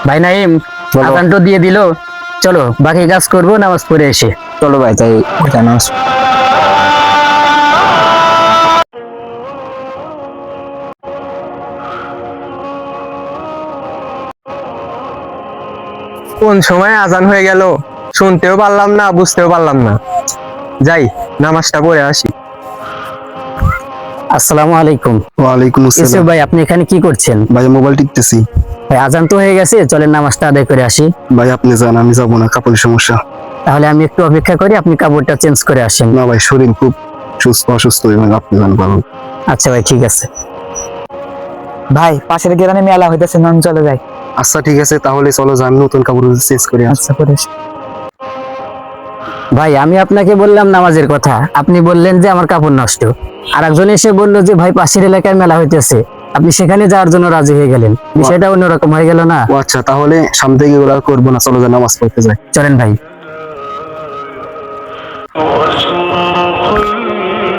ভাই নাইম, বলো। আজান তো দিয়ে দিল, চলো বাকি কাজ করবো নামাজ পড়ে এসে। চলো ভাই তাই জানাস। কোন সময় আজান হয়ে গেল, শুনতেও পারলাম না বুঝতেও পারলাম না। যাই নামাজটা পড়ে আসি। আসসালামু আলাইকুম। ওয়ালাইকুম ইউসুফ আসসালাম। ভাই, আপনি এখানে কি করছেন? ভাই মোবাইল টিপতেছি। ভাই আজান তো হয়ে গেছে, চলেন নামাজটা আদায় করে আসি। ভাই আপনি যান, আমি যাবো না, কাপড়ের সমস্যা। তাহলে আমি একটু অপেক্ষা করি, আপনি কাপড়টা চেঞ্জ করে আসেন। না ভাই, শরীর খুব অসুস্থ, এবং আপনি যান পালন। আচ্ছা ভাই, ঠিক আছে। ভাই পাশের গ্রামে মেলা হইতেছে, নাম চলে যাই। আচ্ছা ঠিক আছে, তাহলে চলো যান, নতুন কাপড় চেঞ্জ করে আসি। আচ্ছা করে এসো। ভাই আমি আপনাকে বললাম নামাজের কথা, আপনি বললেন যে আমার কাপড় নষ্ট। আর একজন এসে বললো যে ভাই পাশের এলাকায় মেলা হইতেছে, আপনি সেখানে যাওয়ার জন্য রাজি হয়ে গেলেন। বিষয়টা অন্যরকম হয়ে গেল না? ও আচ্ছা, তাহলে সামনে থেকে এগুলো করবো না, চলো যান নামাজ পড়তে যাই। চলেন ভাই।